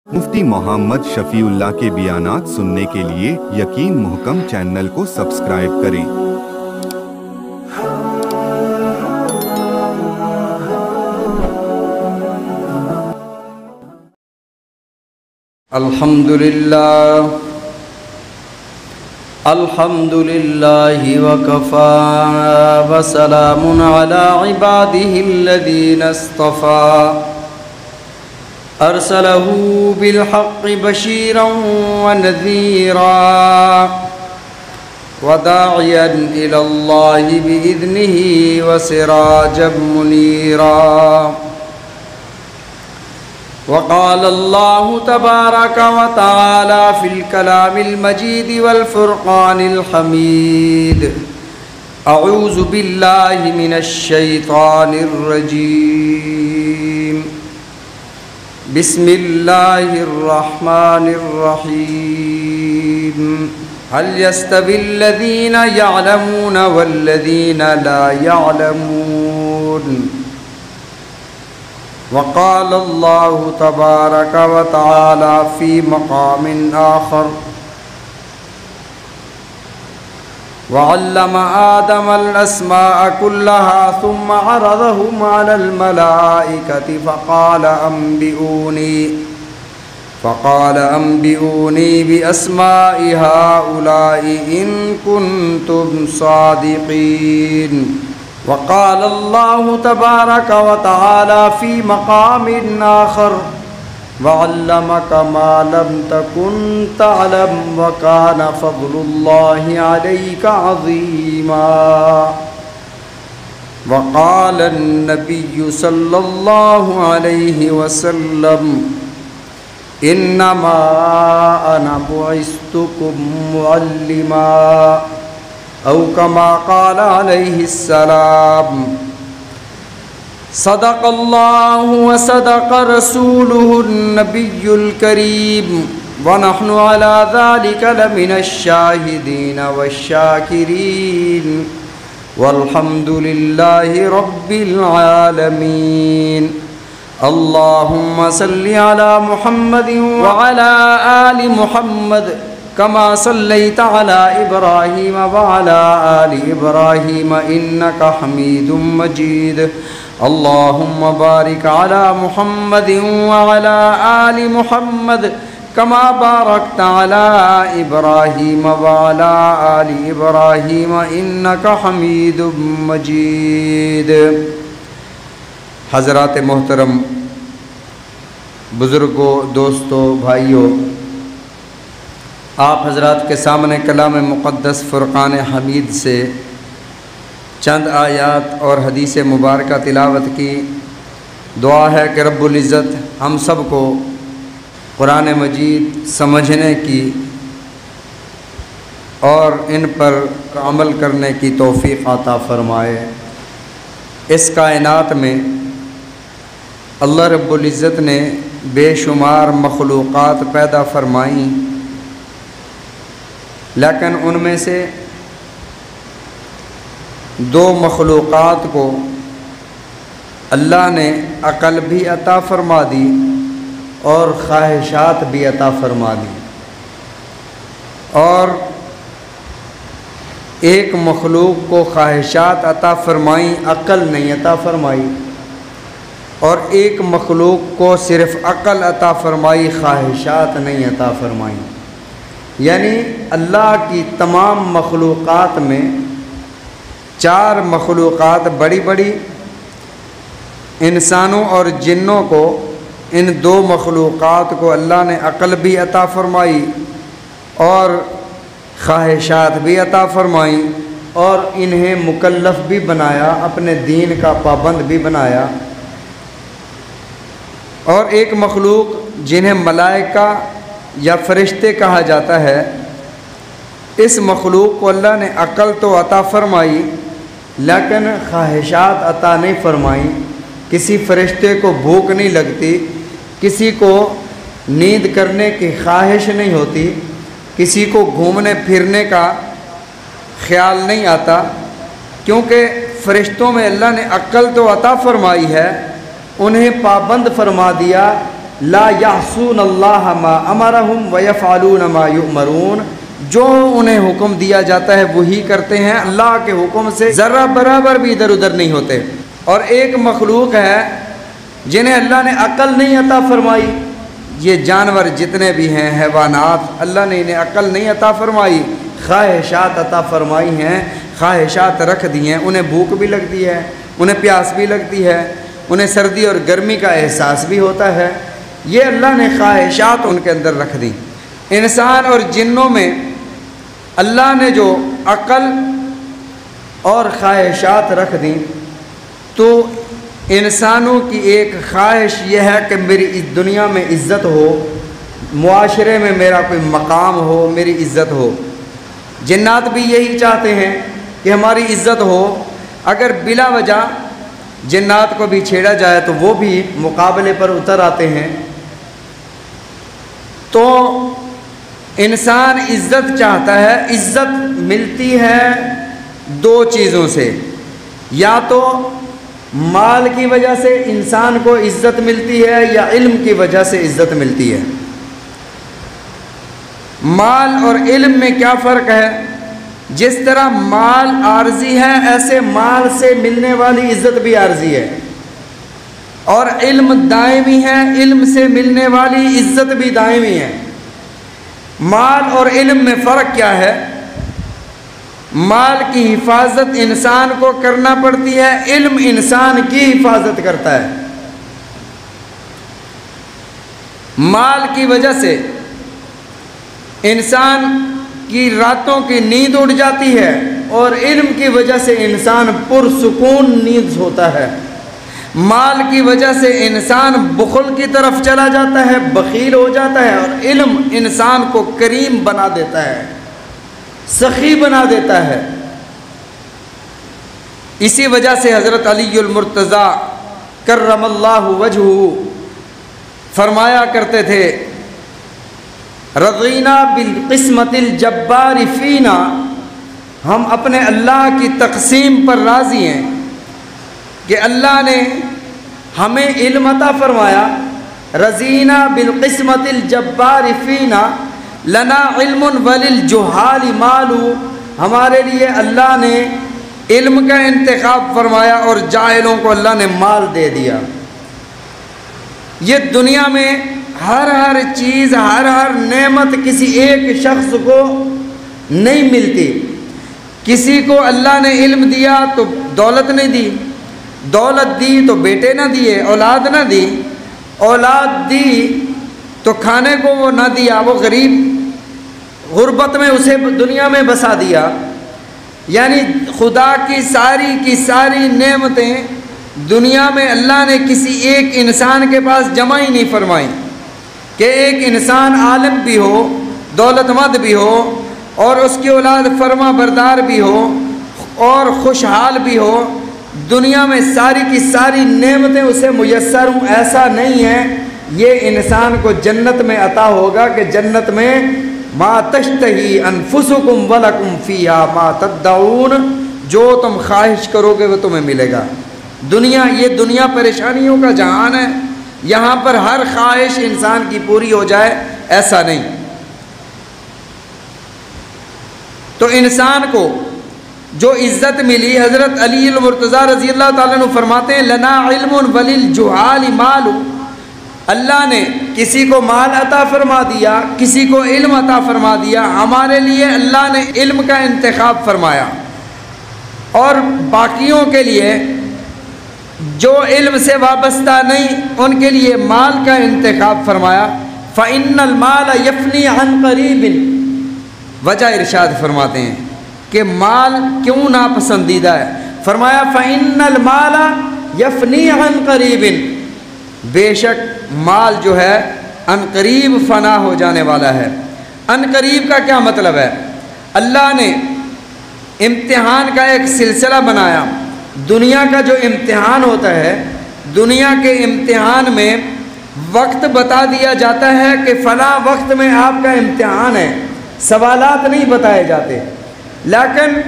مفتی محمد شفیع اللہ کے بیانات سننے کے لیے یقین محکم چینل کو سبسکرائب کریں۔ الحمدللہ وکفى وسلام علی عباده الذین اصطفى ارسلہ بالحق بشیرا ونذیرا وداعیا الی اللہ بإذنہ وسراجا منیرا۔ وقال الله تبارك وتعالى في الكلام المجيد والفرقان الحميد: أعوذ بالله من الشيطان الرجيم، بسم الله الرحمن الرحيم، هل يستوي الذين يعلمون والذين لا يعلمون؟ وقال الله تبارك وتعالى في مقام آخر: وعلم آدم الأسماء كلها ثم عرضهم على الملائكة فقال أنبئوني بأسماء هؤلاء إن كنتم صادقين۔ وقال الله تبارك وتعالى في مقام آخر: وعلمك ما لم تكن تعلم وكان فضل الله عليك عظيما۔ وقال النبي صلى الله عليه وسلم: إنما أنا بعثتكم معلما، أو كما قال عليه السلام۔ صدق الله وصدق رسوله النبي الكريم، ونحن على ذلك لمن الشاهدين والشاكرين، والحمد لله رب العالمين۔ اللهم صل على محمد وعلى آل محمد كما صليت على إبراهيم وعلى آل إبراهيم إنك حميد مجيد۔ اللهم بارك على محمد وعلى آل محمد كما باركت على إبراهيم وعلى آل إبراهيم إنك حميد مجيد۔ حضرات محترم، بزرگوں، دوستوں، بھائیوں، آپ حضرات کے سامنے کلام مقدس فرقان حمید سے چند آیات اور حدیث مبارکہ تلاوت کی۔ دعا ہے کہ رب العزت ہم سب کو قرآن مجید سمجھنے کی اور ان پر عمل کرنے کی توفیق عطا فرمائے۔ اس کائنات میں اللہ رب العزت نے بے شمار مخلوقات پیدا فرمائیں، لیکن ان میں سے دو مخلوقات کو اللہ نے عقل بھی عطا فرما دی اور خواہشات بھی عطا فرما دی، اور ایک مخلوق کو خواہشات عطا فرمائیں، عقل نہیں عطا فرمائی، اور ایک مخلوق کو صرف عقل عطا فرمائی، خواہشات نہیں عطا فرمائیں۔ یعنی اللہ کی تمام مخلوقات میں چار مخلوقات بڑی بڑی، انسانوں اور جنوں کو، ان دو مخلوقات کو اللہ نے عقل بھی عطا فرمائی اور خواہشات بھی عطا فرمائیں، اور انہیں مکلف بھی بنایا، اپنے دین کا پابند بھی بنایا۔ اور ایک مخلوق جنہیں ملائکہ یا فرشتے کہا جاتا ہے، اس مخلوق کو اللہ نے عقل تو عطا فرمائی لیکن خواہشات عطا نہیں فرمائیں۔ کسی فرشتے کو بھوک نہیں لگتی، کسی کو نیند کرنے کی خواہش نہیں ہوتی، کسی کو گھومنے پھرنے کا خیال نہیں آتا، کیونکہ فرشتوں میں اللہ نے عقل تو عطا فرمائی ہے، انہیں پابند فرما دیا لا یعصون اللہ ما امرہم ویفعلون ما یؤمرون، جو انہیں حکم دیا جاتا ہے وہی کرتے ہیں، اللہ کے حکم سے ذرہ برابر بھی ادھر ادھر نہیں ہوتے۔ اور ایک مخلوق ہے جنہیں اللہ نے عقل نہیں عطا فرمائی، یہ جانور جتنے بھی ہیں، حیوانات، اللہ نے انہیں عقل نہیں عطا فرمائی، خواہشات عطا فرمائی ہیں، خواہشات رکھ دی ہیں، انہیں بھوک بھی لگتی ہے، انہیں پیاس بھی لگتی ہے، انہیں سردی اور گرمی کا احساس بھی ہوتا ہے، یہ اللہ نے خواہشات ان کے اندر رکھ دی۔ انسان اور جنوں میں اللہ نے جو عقل اور خواہشات رکھ دیں، تو انسانوں کی ایک خواہش یہ ہے کہ میری اس دنیا میں عزت ہو، معاشرے میں میرا کوئی مقام ہو، میری عزت ہو۔ جنات بھی یہی چاہتے ہیں کہ ہماری عزت ہو، اگر بلا وجہ جنات کو بھی چھیڑا جائے تو وہ بھی مقابلے پر اتر آتے ہیں۔ تو انسان عزت چاہتا ہے، عزت ملتی ہے دو چیزوں سے، یا تو مال کی وجہ سے انسان کو عزت ملتی ہے یا علم کی وجہ سے عزت ملتی ہے۔ مال اور علم میں کیا فرق ہے؟ جس طرح مال عارضی ہے، ایسے مال سے ملنے والی عزت بھی عارضی ہے، اور علم دائمی ہے، علم سے ملنے والی عزت بھی دائمی ہے۔ مال اور علم میں فرق کیا ہے؟ مال کی حفاظت انسان کو کرنا پڑتی ہے، علم انسان کی حفاظت کرتا ہے۔ مال کی وجہ سے انسان کی راتوں کی نیند اڑ جاتی ہے، اور علم کی وجہ سے انسان پرسکون نیند ہوتا ہے۔ مال کی وجہ سے انسان بخل کی طرف چلا جاتا ہے، بخیل ہو جاتا ہے، اور علم انسان کو کریم بنا دیتا ہے، سخی بنا دیتا ہے۔ اسی وجہ سے حضرت علی المرتضیٰ کرم اللہ وجہہ فرمایا کرتے تھے، رضینا بالقسمت الجبار فینا، ہم اپنے اللہ کی تقسیم پر راضی ہیں کہ اللہ نے ہمیں علم عطا فرمایا۔ رضینا بالقسمت الجبار فینا لنا علم وللجہال مال، ہمارے لیے اللہ نے علم کا انتخاب فرمایا اور جاہلوں کو اللہ نے مال دے دیا۔ یہ دنیا میں ہر چیز، ہر نعمت کسی ایک شخص کو نہیں ملتی۔ کسی کو اللہ نے علم دیا تو دولت نہیں دی، دولت دی تو بیٹے نہ دیے، اولاد نہ دی، اولاد دی تو کھانے کو وہ نہ دیا، وہ غریب غربت میں اسے دنیا میں بسا دیا۔ یعنی خدا کی ساری نعمتیں دنیا میں اللہ نے کسی ایک انسان کے پاس جمع ہی نہیں فرمائی، کہ ایک انسان عالم بھی ہو، دولت مند بھی ہو، اور اس کی اولاد فرما بردار بھی ہو اور خوشحال بھی ہو، دنیا میں ساری کی ساری نعمتیں اسے میسر ہوں، ایسا نہیں ہے۔ یہ انسان کو جنت میں عطا ہوگا کہ جنت میں ما تشتہی انفسکم ولکم فیہا ما تدعون، جو تم خواہش کرو گے وہ تمہیں ملے گا۔ یہ دنیا پریشانیوں کا جہان ہے، یہاں پر ہر خواہش انسان کی پوری ہو جائے ایسا نہیں۔ تو انسان کو جو عزت ملی، حضرت علی المرتضیٰ رضی اللہ تعالیٰ عنہ فرماتے ہیں، لنا علم وللجہال مال، اللہ نے کسی کو مال عطا فرما دیا، کسی کو علم عطا فرما دیا، ہمارے لیے اللہ نے علم کا انتخاب فرمایا، اور باقیوں کے لیے جو علم سے وابستہ نہیں ان کے لیے مال کا انتخاب فرمایا۔ فَإِنَّ الْمَالَ يَفْنِي عَنْ قَرِيبٍ، وجہ ارشاد فرماتے ہیں کہ مال کیوں ناپسندیدہ ہے؟ فرمایا فَإِنَّ الْمَالَ يَفْنِي عَنْ قَرِيبٍ، بے شک مال جو ہے ان قریب فنا ہو جانے والا ہے۔ ان قریب کا کیا مطلب ہے؟ اللہ نے امتحان کا ایک سلسلہ بنایا۔ دنیا کا جو امتحان ہوتا ہے، دنیا کے امتحان میں وقت بتا دیا جاتا ہے کہ فلاں وقت میں آپ کا امتحان ہے، سوالات نہیں بتائے جاتے، لیکن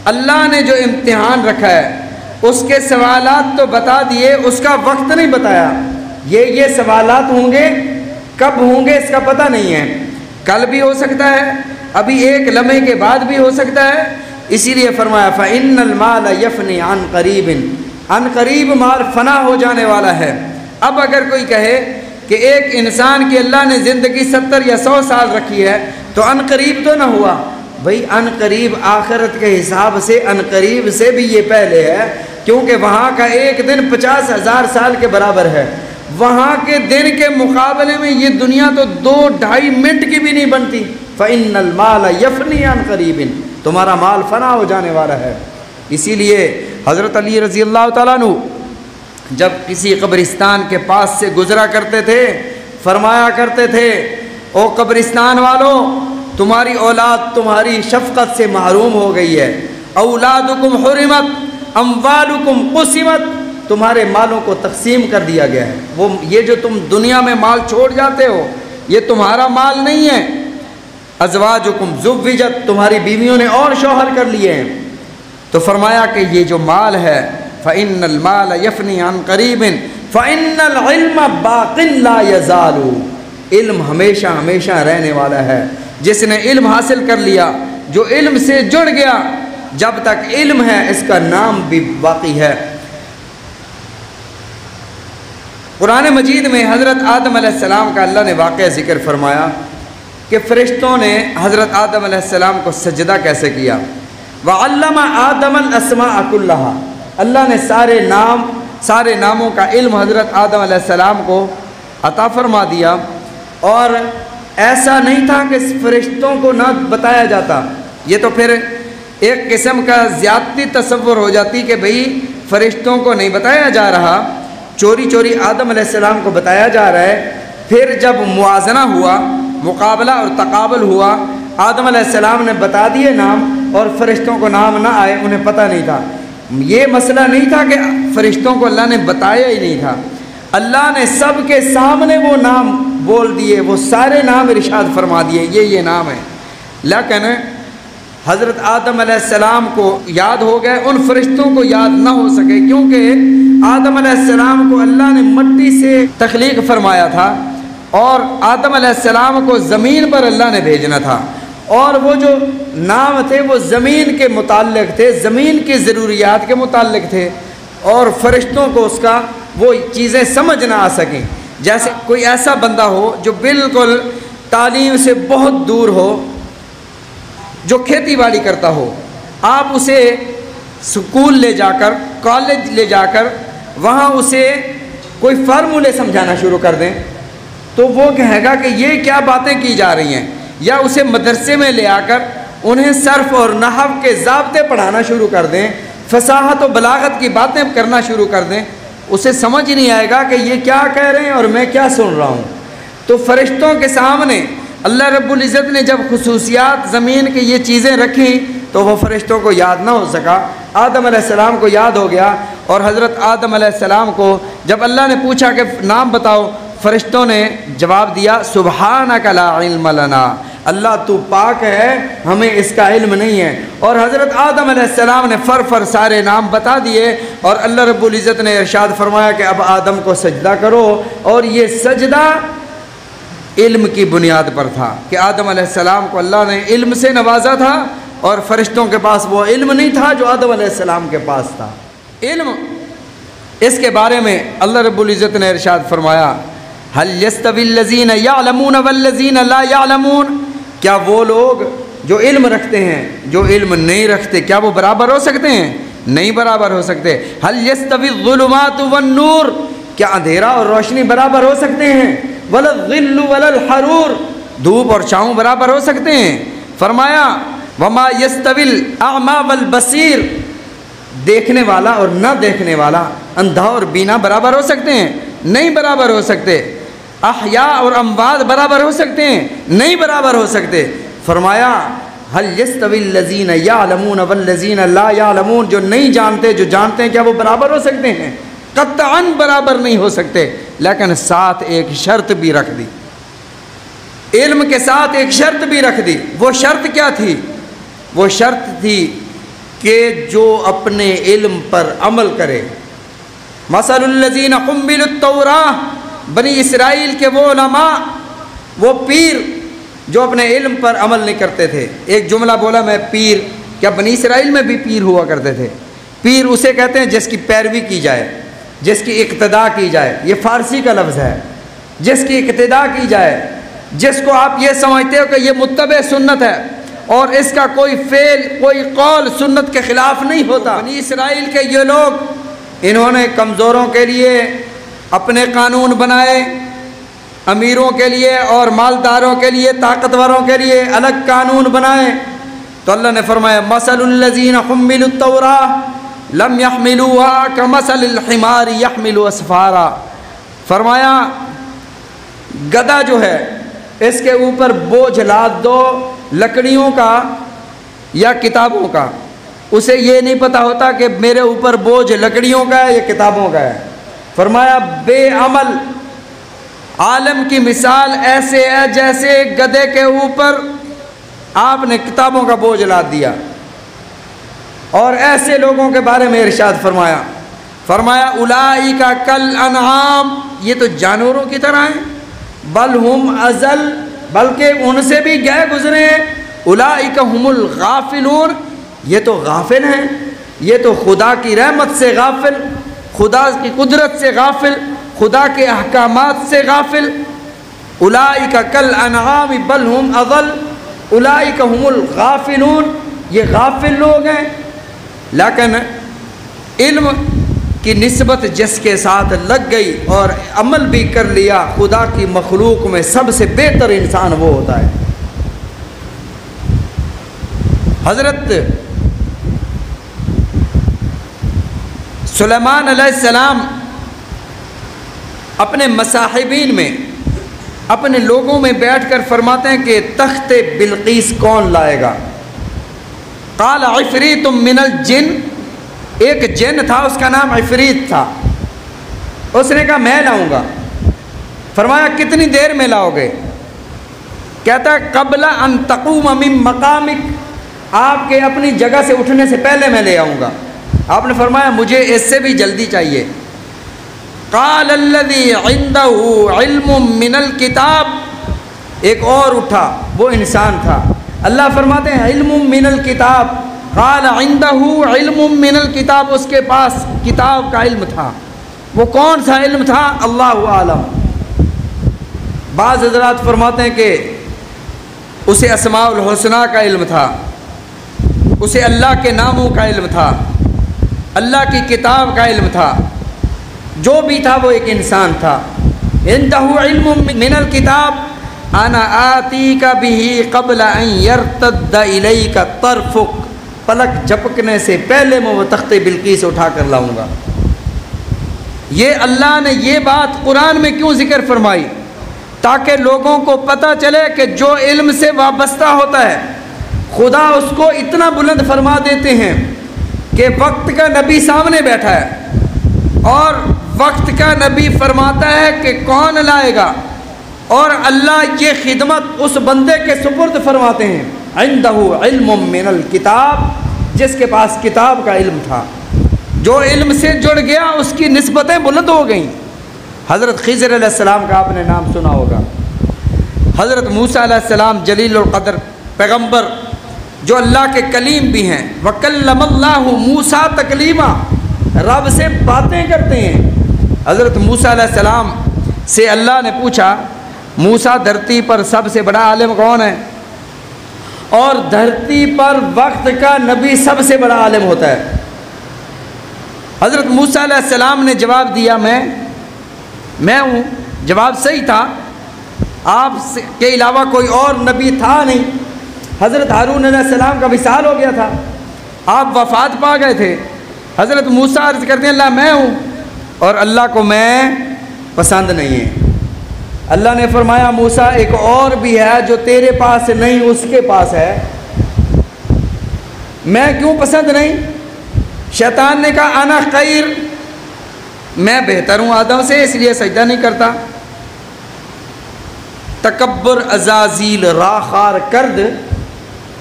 اللہ نے جو امتحان رکھا ہے اس کے سوالات تو بتا دیے، اس کا وقت نہیں بتایا۔ یہ سوالات ہوں گے، کب ہوں گے اس کا پتہ نہیں ہے، کل بھی ہو سکتا ہے، ابھی ایک لمحے کے بعد بھی ہو سکتا ہے۔ اسی لیے فرمایا فَإِنَّ الْمَالَ يَفْنِي عَنْ قَرِيبٍ، عن قریب مال فنا ہو جانے والا ہے۔ اب اگر کوئی کہے کہ ایک انسان کی اللہ نے زندگی 70 یا 100 سال رکھی ہے تو عن قریب تو نہ ہوا، بھئی عن قریب آخرت کے حساب سے عن قریب سے بھی یہ پہلے ہے، کیونکہ وہاں کا ایک دن 50,000 سال کے برابر ہے، وہاں کے دن کے مقابلے میں یہ دنیا تو 2-2.5 منٹ کی بھی نہیں بنتی۔ فَإِنَّ الْمَالَ يَفْنِي عَنْ قَرِيبٍ، تمہارا مال فنا ہو جانے والا ہے۔ اسی لیے حضرت علی رضی اللہ تعالیٰ عنہ جب کسی قبرستان کے پاس سے گزرا کرتے تھے فرمایا کرتے تھے، او قبرستان والوں، تمہاری اولاد تمہاری شفقت سے محروم ہو گئی ہے، اولادکم حرمت اموالکم قسمت، تمہارے مالوں کو تقسیم کر دیا گیا ہے، وہ یہ جو تم دنیا میں مال چھوڑ جاتے ہو یہ تمہارا مال نہیں ہے، ازواجکم زوجت، تمہاری بیویوں نے اور شوہر کر لیے ہیں۔ تو فرمایا کہ یہ جو مال ہے فَإِنَّ الْمَالَ يَفْنِي عَنْ قَرِيبٍ فَإِنَّ الْعِلْمَ بَاقٍ لَا يَزَالُ، علم ہمیشہ ہمیشہ رہنے والا ہے۔ جس نے علم حاصل کر لیا، جو علم سے جڑ گیا، جب تک علم ہے اس کا نام بھی باقی ہے۔ قرآن مجید میں حضرت آدم علیہ السلام کا اللہ نے واقعہ ذکر فرمایا کہ فرشتوں نے حضرت آدم علیہ السلام کو سجدہ کیسے کیا۔ وَعَلَّمَ آدَمَ الْأَسْمَاءَ كُلَّهَا، اللہ نے سارے ناموں کا علم حضرت آدم علیہ السلام کو عطا فرما دیا، اور ایسا نہیں تھا کہ فرشتوں کو نہ بتایا جاتا، یہ تو پھر ایک قسم کا زیادتی تصور ہو جاتی کہ بھئی فرشتوں کو نہیں بتایا جا رہا، چوری چوری آدم علیہ السلام کو بتایا جا رہا ہے۔ پھر جب موازنہ ہوا، مقابلہ اور تقابل ہوا، آدم علیہ السلام نے بتا دیے نام اور فرشتوں کو نام نہ آئے، انہیں پتہ نہیں تھا۔ یہ مسئلہ نہیں تھا کہ فرشتوں کو اللہ نے بتایا ہی نہیں تھا، اللہ نے سب کے سامنے وہ نام بول دیے، وہ سارے نام ارشاد فرما دیے یہ نام ہے، لیکن حضرت آدم علیہ السلام کو یاد ہو گئے، ان فرشتوں کو یاد نہ ہو سکے، کیونکہ آدم علیہ السلام کو اللہ نے مٹی سے تخلیق فرمایا تھا اور آدم علیہ السلام کو زمین پر اللہ نے بھیجنا تھا، اور وہ جو نام تھے وہ زمین کے متعلق تھے، زمین کی ضروریات کے متعلق تھے، اور فرشتوں کو اس کا وہ چیزیں سمجھ نہ آ سکیں۔ جیسے کوئی ایسا بندہ ہو جو بالکل تعلیم سے بہت دور ہو، جو کھیتی باڑی کرتا ہو، آپ اسے سکول لے جا کر، کالج لے جا کر وہاں اسے کوئی فارمولے سمجھانا شروع کر دیں تو وہ کہے گا کہ یہ کیا باتیں کی جا رہی ہیں، یا اسے مدرسے میں لے آ کر انہیں صرف اور نحو کے ضابطے پڑھانا شروع کر دیں، فصاحت و بلاغت کی باتیں کرنا شروع کر دیں، اسے سمجھ نہیں آئے گا کہ یہ کیا کہہ رہے ہیں اور میں کیا سن رہا ہوں۔ تو فرشتوں کے سامنے اللہ رب العزت نے جب خصوصیات زمین کی یہ چیزیں رکھیں تو وہ فرشتوں کو یاد نہ ہو سکا، آدم علیہ السلام کو یاد ہو گیا، اور حضرت آدم علیہ السلام کو جب اللہ نے پوچھا کہ نام بتاؤ، فرشتوں نے جواب دیا سبحانک لا علم لنا، اللہ تو پاک ہے، ہمیں اس کا علم نہیں ہے۔ اور حضرت آدم علیہ السلام نے فر سارے نام بتا دیے، اور اللہ رب العزت نے ارشاد فرمایا کہ اب آدم کو سجدہ کرو، اور یہ سجدہ علم کی بنیاد پر تھا کہ آدم علیہ السلام کو اللہ نے علم سے نوازا تھا، اور فرشتوں کے پاس وہ علم نہیں تھا جو آدم علیہ السلام کے پاس تھا۔ علم، اس کے بارے میں اللہ رب العزت نے ارشاد فرمایا هل يستوي الذين يعلمون والذين لا يعلمون، کیا وہ لوگ جو علم رکھتے ہیں جو علم نہیں رکھتے کیا وہ برابر ہو سکتے ہیں؟ نہیں برابر ہو سکتے۔ هل يستوي الظلمات والنور، کیا اندھیرا اور روشنی برابر ہو سکتے ہیں؟ ولا الظل ولا الحرور، دھوپ اور چھاؤں برابر ہو سکتے ہیں؟ فرمایا وما يستوي الاعمى والبصير، دیکھنے والا اور نہ دیکھنے والا، اندھا اور بینا برابر ہو سکتے ہیں؟ نہیں برابر ہو سکتے۔ احیاء اور اموات برابر ہو سکتے ہیں؟ نہیں برابر ہو سکتے۔ فرمایا هل يستوي الذين يعلمون والذين لا يعلمون، جو نہیں جانتے جو جانتے ہیں کیا وہ برابر ہو سکتے ہیں؟ قطعاً برابر نہیں ہو سکتے، لیکن ساتھ ایک شرط بھی رکھ دی، علم کے ساتھ ایک شرط بھی رکھ دی۔ وہ شرط کیا تھی؟ وہ شرط تھی کہ جو اپنے علم پر عمل کرے۔ مثل الذین حملوا التوراۃ بنی اسرائیل کے وہ علماء، وہ پیر جو اپنے علم پر عمل نہیں کرتے تھے۔ ایک جملہ بولا میں پیر، کیا بنی اسرائیل میں بھی پیر ہوا کرتے تھے؟ پیر اسے کہتے ہیں جس کی پیروی کی جائے، جس کی اقتداء کی جائے، یہ فارسی کا لفظ ہے، جس کی اقتداء کی جائے، جس کو آپ یہ سمجھتے ہو کہ یہ متبع سنت ہے اور اس کا کوئی فعل کوئی قول سنت کے خلاف نہیں ہوتا۔ بنی اسرائیل کے یہ لوگ، انہوں نے کمزوروں کے لیے اپنے قانون بنائے، امیروں کے لیے اور مالداروں کے لیے، طاقتوروں کے لیے الگ قانون بنائے۔ تو اللہ نے فرمایا مثل الذین حملوا التوراۃ لم يحملوها كمثل الحمار يحمل اسفارا، فرمایا گدھا جو ہے اس کے اوپر بوجھ لاد دو لکڑیوں کا یا کتابوں کا، اسے یہ نہیں پتہ ہوتا کہ میرے اوپر بوجھ لکڑیوں کا ہے یا کتابوں کا ہے۔ فرمایا بے عمل عالم کی مثال ایسے ہے جیسے گدھے کے اوپر آپ نے کتابوں کا بوجھ لاد دیا۔ اور ایسے لوگوں کے بارے میں ارشاد فرمایا اولئک کالانعام، یہ تو جانوروں کی طرح ہیں، بل ہم اضل، بلکہ ان سے بھی گئے گزرے ہیں، اولئک هم الغافلون، یہ تو غافل ہیں، یہ تو خدا کی رحمت سے غافل، خدا کی قدرت سے غافل، خدا کے احکامات سے غافل۔ اولئک کالانعام بل ہم اضل اولئک هم الغافلون، یہ غافل لوگ ہیں۔ لیکن علم کی نسبت جس کے ساتھ لگ گئی اور عمل بھی کر لیا، خدا کی مخلوق میں سب سے بہتر انسان وہ ہوتا ہے۔ حضرت سلیمان علیہ السلام اپنے مصاحبین میں اپنے لوگوں میں بیٹھ کر فرماتے ہیں کہ تخت بلقیس کون لائے گا؟ قال عفریت من الجن، ایک جن تھا اس کا نام عفریت تھا، اس نے کہا میں لاؤں گا۔ فرمایا کتنی دیر میں لاؤ گے؟ کہتا ہے قبل ان تقوم من مقامک، آپ کے اپنی جگہ سے اٹھنے سے پہلے میں لے آؤں گا۔ آپ نے فرمایا مجھے اس سے بھی جلدی چاہیے۔ قال الذی عنده علم من الکتاب، ایک اور اٹھا، وہ انسان تھا۔ اللہ فرماتے ہیں علم من الکتاب، قال عنده علم من الکتاب، اس کے پاس کتاب کا علم تھا۔ وہ کون سا علم تھا؟ اللہ عالم۔ بعض حضرات فرماتے ہیں کہ اسے اسماء الحسنہ کا علم تھا، اسے اللہ کے ناموں کا علم تھا، اللہ کی کتاب کا علم تھا، جو بھی تھا وہ ایک انسان تھا۔ عنده علم من الکتاب انا آتیک بہ قبل ان یرتد الیک طرفک، پلک جھپکنے سے پہلے میں وہ تخت بلقیس اٹھا کر لاؤں گا۔ یہ اللہ نے یہ بات قرآن میں کیوں ذکر فرمائی؟ تاکہ لوگوں کو پتہ چلے کہ جو علم سے وابستہ ہوتا ہے خدا اس کو اتنا بلند فرما دیتے ہیں کہ وقت کا نبی سامنے بیٹھا ہے اور وقت کا نبی فرماتا ہے کہ کون لائے گا، اور اللہ یہ خدمت اس بندے کے سپرد فرماتے ہیں عنده علم من الکتاب، جس کے پاس کتاب کا علم تھا، جو علم سے جڑ گیا اس کی نسبتیں بلند ہو گئیں۔ حضرت خضر علیہ السلام کا آپ نے نام سنا ہوگا، حضرت موسیٰ علیہ السلام جلیل القدر پیغمبر جو اللہ کے کلیم بھی ہیں، وَكَلَّمَ اللَّهُ مُوسَىٰ تَكْلِيمًا، رب سے باتیں کرتے ہیں۔ حضرت موسیٰ علیہ السلام سے اللہ نے پوچھا موسیٰ دھرتی پر سب سے بڑا عالم کون ہے؟ اور دھرتی پر وقت کا نبی سب سے بڑا عالم ہوتا ہے۔ حضرت موسیٰ علیہ السلام نے جواب دیا میں ہوں، جواب صحیح تھا، آپ کے علاوہ کوئی اور نبی تھا نہیں۔ حضرت ہارون علیہ السلام کا وصال ہو گیا تھا، آپ وفات پا گئے تھے۔ حضرت موسیٰ عرض کرتے ہیں اللہ میں ہوں اور اللہ کو میں پسند نہیں ہے۔ اللہ نے فرمایا موسیٰ ایک اور بھی ہے جو تیرے پاس نہیں اس کے پاس ہے، میں کیوں پسند نہیں؟ شیطان نے کہا انا خیر، میں بہتر ہوں آدم سے اس لیے سجدہ نہیں کرتا۔ تکبر عزازیل راخار کرد،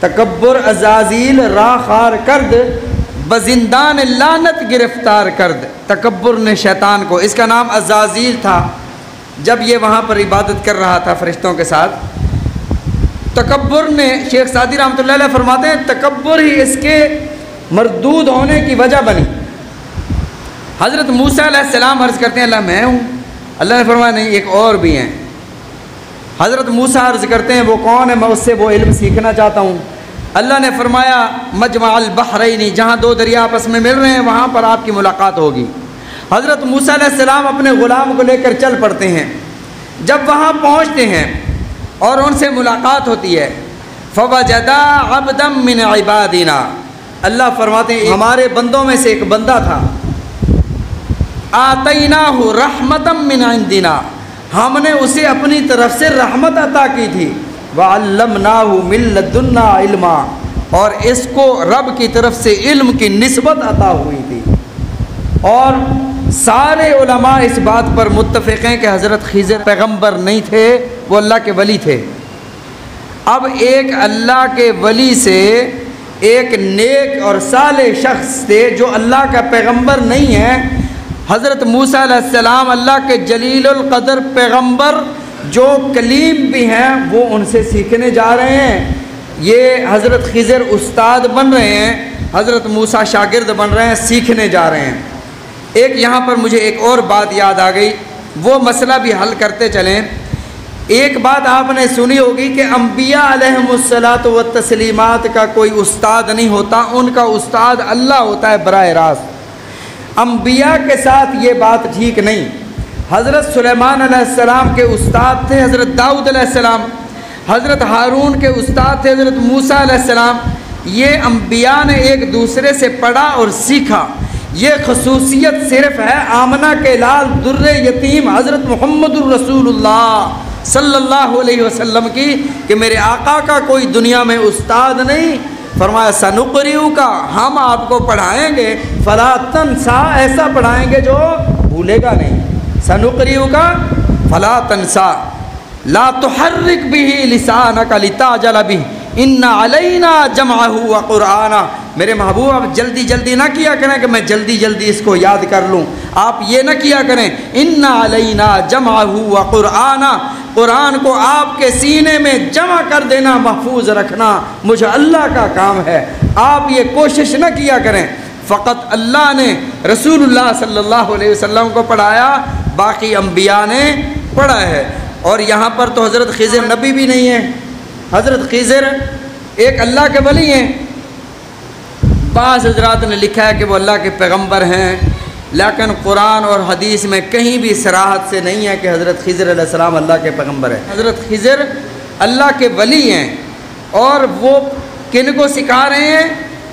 تکبر عزازیل راخار کرد، بزندان لعنت گرفتار کرد۔ تکبر نے شیطان کو، اس کا نام عزازیل تھا، جب یہ وہاں پر عبادت کر رہا تھا فرشتوں کے ساتھ، تکبر نے، شیخ سعدی رحمۃ اللہ علیہ فرماتے ہیں تکبر ہی اس کے مردود ہونے کی وجہ بنی۔ حضرت موسیٰ علیہ السلام عرض کرتے ہیں اللہ میں ہوں، اللہ نے فرمایا نہیں ایک اور بھی ہیں۔ حضرت موسیٰ عرض کرتے ہیں وہ کون ہے، میں اس سے وہ علم سیکھنا چاہتا ہوں۔ اللہ نے فرمایا مجمع البحرین، جہاں دو دریا آپس میں مل رہے ہیں وہاں پر آپ کی ملاقات ہوگی۔ حضرت موسیٰ علیہ السلام اپنے غلام کو لے کر چل پڑتے ہیں۔ جب وہاں پہنچتے ہیں اور ان سے ملاقات ہوتی ہے، فوجدا عبدا من عبادنا، اللہ فرماتے ہیں ہمارے بندوں میں سے ایک بندہ تھا، آتیناہ رحمتا من عندنا، ہم نے اسے اپنی طرف سے رحمت عطا کی تھی، وعلمناہ من لدنا علما، اور اس کو رب کی طرف سے علم کی نسبت عطا ہوئی تھی۔ اور سارے علماء اس بات پر متفق ہیں کہ حضرت خضر پیغمبر نہیں تھے، وہ اللہ کے ولی تھے۔ اب ایک اللہ کے ولی سے ایک نیک اور صالح شخص تھے جو اللہ کا پیغمبر نہیں ہے، حضرت موسیٰ علیہ السلام اللہ کے جلیل القدر پیغمبر جو کلیم بھی ہیں وہ ان سے سیکھنے جا رہے ہیں۔ یہ حضرت خضر استاد بن رہے ہیں، حضرت موسیٰ شاگرد بن رہے ہیں، سیکھنے جا رہے ہیں۔ ایک یہاں پر مجھے ایک اور بات یاد آ گئی، وہ مسئلہ بھی حل کرتے چلیں۔ ایک بات آپ نے سنی ہوگی کہ انبیاء علیہم الصلاۃ والتسلیمات کا کوئی استاد نہیں ہوتا، ان کا استاد اللہ ہوتا ہے براہ راست۔ انبیاء کے ساتھ یہ بات ٹھیک نہیں۔ حضرت سلیمان علیہ السلام کے استاد تھے حضرت داؤد علیہ السلام، حضرت ہارون کے استاد تھے حضرت موسیٰ علیہ السلام۔ یہ انبیاء نے ایک دوسرے سے پڑھا اور سیکھا۔ یہ خصوصیت صرف ہے آمنہ کے لال در یتیم حضرت محمد الرسول اللہ صلی اللہ علیہ وسلم کی کہ میرے آقا کا کوئی دنیا میں استاد نہیں۔ فرمایا سنقریؤک، ہم آپ کو پڑھائیں گے، فلا تنسا، ایسا پڑھائیں گے جو بھولے گا نہیں۔ سنقریؤک فلا تنسا لا تحرک به لسانک لتعجل به ان علینا جمعہ و قرآنہ۔ میرے محبوب آپ جلدی جلدی نہ کیا کریں کہ میں جلدی جلدی اس کو یاد کر لوں، آپ یہ نہ کیا کریں ان علینا جمعہ و قرآنہ، قرآن کو آپ کے سینے میں جمع کر دینا، محفوظ رکھنا مجھے اللہ کا کام ہے، آپ یہ کوشش نہ کیا کریں۔ فقط اللہ نے رسول اللہ صلی اللہ علیہ وسلم کو پڑھایا، باقی انبیاء نے پڑھا ہے۔ اور یہاں پر تو حضرت خضر نبی بھی نہیں ہے، حضرت خضر ایک اللہ کے ولی ہیں۔ بعض حضرات نے لکھا ہے کہ وہ اللہ کے پیغمبر ہیں، لیکن قرآن اور حدیث میں کہیں بھی صراحت سے نہیں ہے کہ حضرت خضر علیہ السلام اللہ کے پیغمبر ہیں۔ حضرت خضر اللہ کے ولی ہیں، اور وہ کن کو سکھا رہے ہیں؟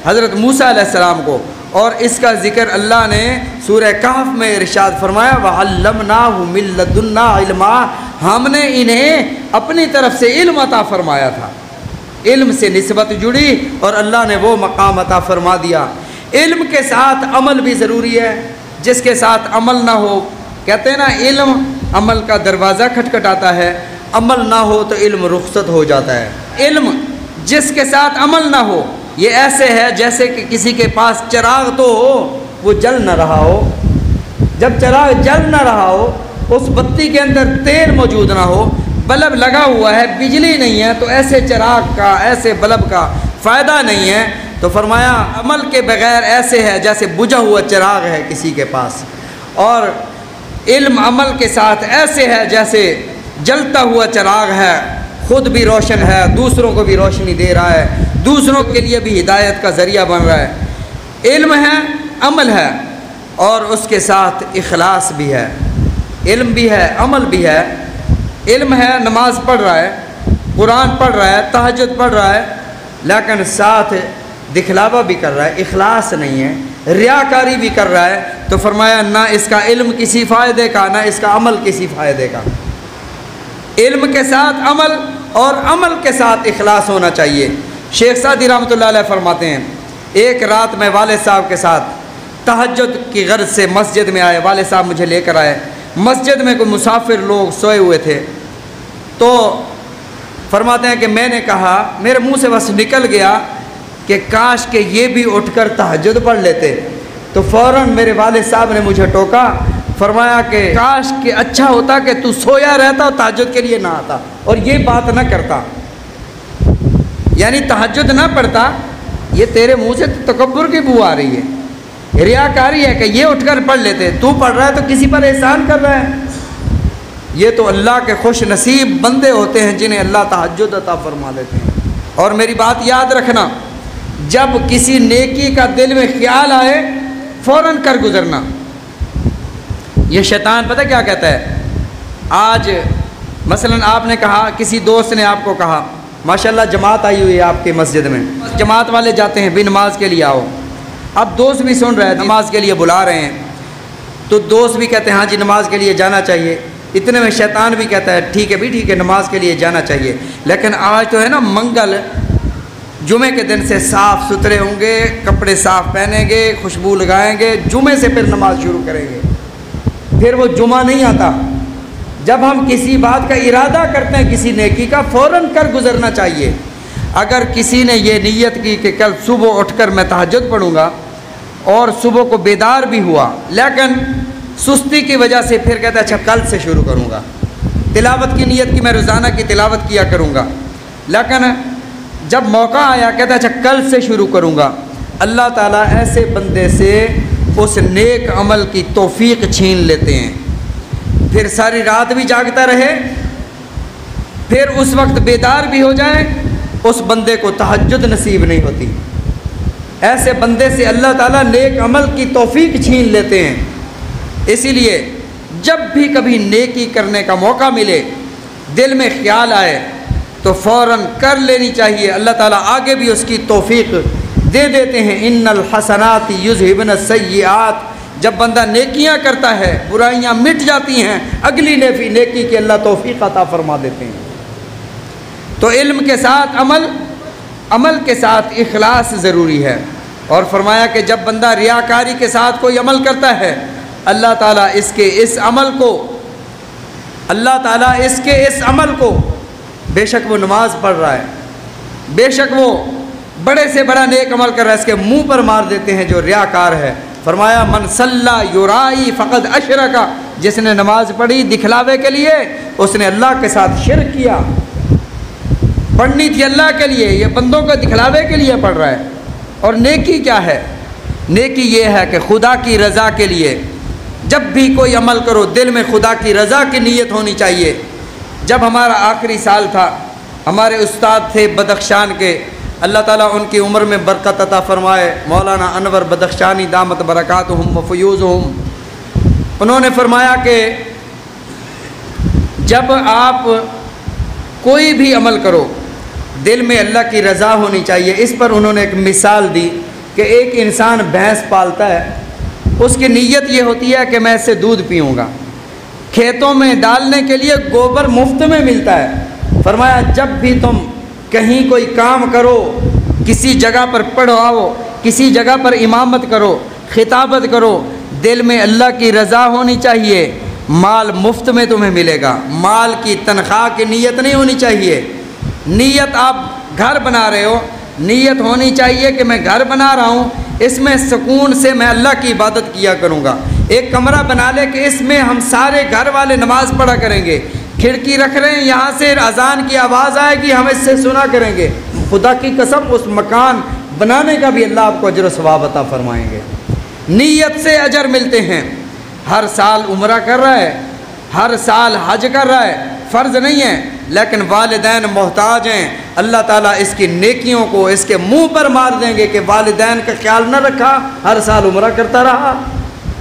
حضرت موسیٰ علیہ السلام کو۔ اور اس کا ذکر اللہ نے سورہ کہف میں ارشاد فرمایا وَعَلَّمْنَاهُ مِن لَّدُنَّا عِلْمًا، ہم نے انہیں اپنی طرف سے علم عطا فرمایا تھا۔ علم سے نسبت جڑی اور اللہ نے وہ مقام عطا فرما دیا۔ علم کے ساتھ عمل بھی ضروری ہے، جس کے ساتھ عمل نہ ہو، کہتے ہیں نا علم عمل کا دروازہ کھٹکھٹاتا ہے، عمل نہ ہو تو علم رخصت ہو جاتا ہے۔ علم جس کے ساتھ عمل نہ ہو یہ ایسے ہے جیسے کہ کسی کے پاس چراغ تو ہو وہ جل نہ رہا ہو۔ جب چراغ جل نہ رہا ہو، اس بتی کے اندر تیل موجود نہ ہو، بلب لگا ہوا ہے بجلی نہیں ہے، تو ایسے چراغ کا، ایسے بلب کا فائدہ نہیں ہے۔ تو فرمایا عمل کے بغیر ایسے ہے جیسے بجھا ہوا چراغ ہے کسی کے پاس، اور علم عمل کے ساتھ ایسے ہے جیسے جلتا ہوا چراغ ہے، خود بھی روشن ہے، دوسروں کو بھی روشنی دے رہا ہے، دوسروں کے لیے بھی ہدایت کا ذریعہ بن رہا ہے۔ علم ہے، عمل ہے، اور اس کے ساتھ اخلاص بھی ہے۔ علم بھی ہے، عمل بھی ہے۔ علم ہے، نماز پڑھ رہا ہے، قرآن پڑھ رہا ہے، تہجد پڑھ رہا ہے، لیکن ساتھ دکھلاوا بھی کر رہا ہے، اخلاص نہیں ہے، ریاکاری بھی کر رہا ہے، تو فرمایا نہ اس کا علم کسی فائدے کا، نہ اس کا عمل کسی فائدے کا۔ علم کے ساتھ عمل اور عمل کے ساتھ اخلاص ہونا چاہیے۔ شیخ سعدی رحمۃ اللہ علیہ فرماتے ہیں ایک رات میں والد صاحب کے ساتھ تہجد کی غرض سے مسجد میں آئے، والد صاحب مجھے لے کر آئے، مسجد میں کوئی مسافر لوگ سوئے ہوئے تھے، تو فرماتے ہیں کہ میں نے کہا، میرے منہ سے بس نکل گیا کہ کاش کہ یہ بھی اٹھ کر تہجد پڑھ لیتے۔ تو فوراً میرے والد صاحب نے مجھے ٹوکا، فرمایا کہ کاش کہ اچھا ہوتا کہ تو سویا رہتا اور تہجد کے لیے نہ آتا اور یہ بات نہ کرتا، یعنی تہجد نہ پڑھتا۔ یہ تیرے منہ سے تکبر کی بو آ رہی ہے، ریاکاری ہے کہ یہ اٹھ کر پڑھ لیتے، تو پڑھ رہا ہے تو کسی پر احسان کر رہا ہے۔ یہ تو اللہ کے خوش نصیب بندے ہوتے ہیں جنہیں اللہ تہجد عطا فرما دیتے ہیں۔ اور میری بات یاد رکھنا، جب کسی نیکی کا دل میں خیال آئے فوراً کر گزرنا۔ یہ شیطان پتہ کیا کہتا ہے؟ آج مثلا آپ نے کہا، کسی دوست نے آپ کو کہا ماشاءاللہ جماعت آئی ہوئی ہے آپ کی مسجد میں، جماعت والے جاتے ہیں بھی نماز کے لیے آؤ۔ اب دوست بھی سن رہے ہیں نماز کے لیے بلا رہے ہیں، تو دوست بھی کہتے ہیں ہاں جی نماز کے لیے جانا چاہیے، اتنے میں شیطان بھی کہتا ہے ٹھیک ہے بھی ٹھیک ہے نماز کے لیے جانا چاہیے، لیکن آج تو ہے نا منگل، جمعے کے دن سے صاف ستھرے ہوں گے، کپڑے صاف پہنیں گے، خوشبو لگائیں گے، جمعے سے پھر نماز شروع کریں گے، پھر وہ جمعہ نہیں آتا۔ جب ہم کسی بات کا ارادہ کرتے ہیں کسی نیکی کا، فوراً کر گزرنا چاہیے۔ اگر کسی نے یہ نیت کی کہ کل صبح اٹھ کر میں تہجد پڑھوں گا اور صبح کو بیدار بھی ہوا لیکن سستی کی وجہ سے پھر کہتا ہے اچھا کل سے شروع کروں گا، تلاوت کی نیت کی میں روزانہ کی تلاوت کیا کروں گا، لیکن جب موقع آیا کہتا ہے اچھا کل سے شروع کروں گا، اللہ تعالیٰ ایسے بندے سے اس نیک عمل کی توفیق چھین لیتے ہیں، پھر ساری رات بھی جاگتا رہے، پھر اس وقت بیدار بھی ہو جائے، اس بندے کو تہجد نصیب نہیں ہوتی۔ ایسے بندے سے اللہ تعالیٰ نیک عمل کی توفیق چھین لیتے ہیں۔ اسی لیے جب بھی کبھی نیکی کرنے کا موقع ملے، دل میں خیال آئے تو فوراً کر لینی چاہیے، اللہ تعالیٰ آگے بھی اس کی توفیق دے دیتے ہیں۔ ان الحسنات یذھبن السیئات، جب بندہ نیکیاں کرتا ہے برائیاں مٹ جاتی ہیں، اگلی نیکی کی اللہ توفیق عطا فرما دیتے ہیں۔ تو علم کے ساتھ عمل کے ساتھ اخلاص ضروری ہے، اور فرمایا کہ جب بندہ ریاکاری کے ساتھ کوئی عمل کرتا ہے، اللہ تعالیٰ اس کے اس عمل کو بے شک وہ نماز پڑھ رہا ہے، بے شک وہ بڑے سے بڑا نیک عمل کر رہا ہے، اس کے منہ پر مار دیتے ہیں جو ریاکار ہے۔ فرمایا من صلی یرائی فقد اشرک، جس نے نماز پڑھی دکھلاوے کے لیے اس نے اللہ کے ساتھ شرک کیا۔ پڑھنی تھی اللہ کے لیے، یہ بندوں کو دکھلاوے کے لیے پڑھ رہا ہے۔ اور نیکی کیا ہے؟ نیکی یہ ہے کہ خدا کی رضا کے لیے جب بھی کوئی عمل کرو دل میں خدا کی رضا کی نیت ہونی چاہیے۔ جب ہمارا آخری سال تھا، ہمارے استاد تھے بدخشان کے، اللہ تعالیٰ ان کی عمر میں برکت عطا فرمائے، مولانا انور بدخشانی دامت برکاتہم و فیوزہم، انہوں نے فرمایا کہ جب آپ کوئی بھی عمل کرو دل میں اللہ کی رضا ہونی چاہیے۔ اس پر انہوں نے ایک مثال دی کہ ایک انسان بھینس پالتا ہے، اس کی نیت یہ ہوتی ہے کہ میں اس سے دودھ پیوں گا، کھیتوں میں ڈالنے کے لیے گوبر مفت میں ملتا ہے۔ فرمایا جب بھی تم کہیں کوئی کام کرو، کسی جگہ پر پڑھاؤ، کسی جگہ پر امامت کرو، خطابت کرو، دل میں اللہ کی رضا ہونی چاہیے۔ مال مفت میں تمہیں ملے گا، مال کی تنخواہ کی نیت نہیں ہونی چاہیے۔ نیت آپ گھر بنا رہے ہو، نیت ہونی چاہیے کہ میں گھر بنا رہا ہوں، اس میں سکون سے میں اللہ کی عبادت کیا کروں گا۔ ایک کمرہ بنا لے کہ اس میں ہم سارے گھر والے نماز پڑھا کریں گے، کھڑکی رکھ رہے ہیں یہاں سے اذان کی آواز آئے گی ہم اس سے سنا کریں گے۔ خدا کی قسم اس مکان بنانے کا بھی اللہ آپ کو اجر و ثواب عطا فرمائیں گے۔ نیت سے اجر ملتے ہیں۔ ہر سال عمرہ کر رہا ہے، ہر سال حج کر رہا ہے، فرض نہیں ہے، لیکن والدین محتاج ہیں، اللہ تعالیٰ اس کی نیکیوں کو اس کے منہ پر مار دیں گے کہ والدین کا خیال نہ رکھا، ہر سال عمرہ کرتا رہا،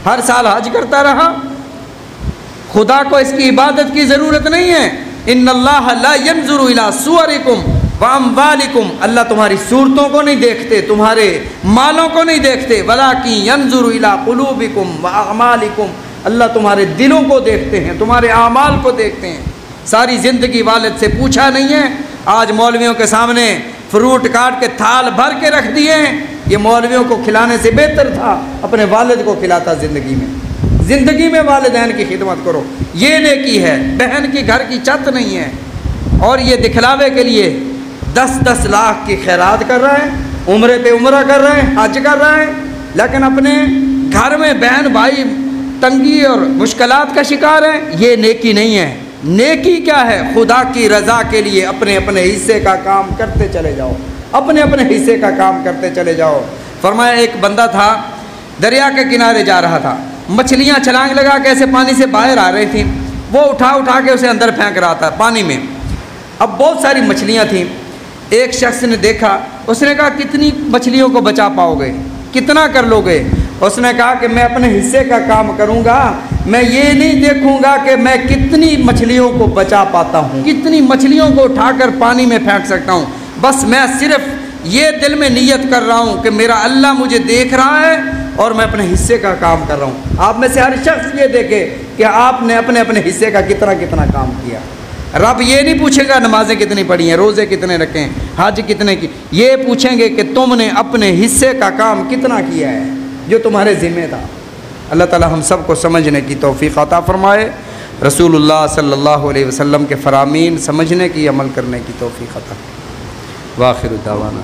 ہر سال حج کرتا رہا۔ خدا کو اس کی عبادت کی ضرورت نہیں ہے۔ ان اللہ لا ينظر الى صورکم واموالکم، اللہ تمہاری صورتوں کو نہیں دیکھتے، تمہارے مالوں کو نہیں دیکھتے، ولکن ينظر الى قلوبکم واعمالکم، اللہ تمہارے دلوں کو دیکھتے ہیں، تمہارے اعمال کو دیکھتے ہیں۔ ساری زندگی والد سے پوچھا نہیں ہے، آج مولویوں کے سامنے فروٹ کاٹ کے تھال بھر کے رکھ دیے ہیں، یہ مولویوں کو کھلانے سے بہتر تھا اپنے والد کو کھلاتا۔ زندگی میں والدین کی خدمت کرو، یہ نیکی ہے۔ بہن کی گھر کی چھت نہیں ہے، اور یہ دکھلاوے کے لیے 10-10 لاکھ کی خیرات کر رہا ہے، عمرے پہ عمرہ کر رہا ہے، حج کر رہا ہے، لیکن اپنے گھر میں بہن بھائی تنگی اور مشکلات کا شکار ہیں، یہ نیکی نہیں ہے۔ نیکی کیا ہے؟ خدا کی رضا کے لیے اپنے اپنے حصے کا کام کرتے چلے جاؤ، اپنے اپنے حصے کا کام کرتے چلے جاؤ۔ فرمایا ایک بندہ تھا، دریا کے کنارے جا رہا تھا، مچھلیاں چھلانگ لگا کے ایسے پانی سے باہر آ رہی تھیں، وہ اٹھا کے اسے اندر پھینک رہا تھا پانی میں۔ اب بہت ساری مچھلیاں تھیں، ایک شخص نے دیکھا، اس نے کہا کتنی مچھلیوں کو بچا پاؤ گے، کتنا کر لو گے؟ اس نے کہا کہ میں اپنے حصے کا کام کروں گا، میں یہ نہیں دیکھوں گا کہ میں کتنی مچھلیوں کو بچا پاتا ہوں، کتنی مچھلیوں کو اٹھا کر پانی میں پھینک سکتا ہوں، بس میں صرف یہ دل میں نیت کر رہا ہوں کہ میرا اللہ مجھے دیکھ رہا ہے اور میں اپنے حصے کا کام کر رہا ہوں۔ آپ میں سے ہر شخص یہ دیکھے کہ آپ نے اپنے اپنے حصے کا کتنا کام کیا۔ رب یہ نہیں پوچھے گا نمازیں کتنی پڑھی ہیں، روزے کتنے رکھے ہیں، حج کتنے کی، یہ پوچھیں گے کہ تم نے اپنے حصے کا کام کتنا کیا ہے جو تمہارے ذمہ تھا۔ اللہ تعالی ہم سب کو سمجھنے کی توفیق عطا فرمائے، رسول اللہ صلی اللہ علیہ وسلم کے فرامین سمجھنے کی، عمل کرنے کی توفیق عطا۔ وآخر دعوانا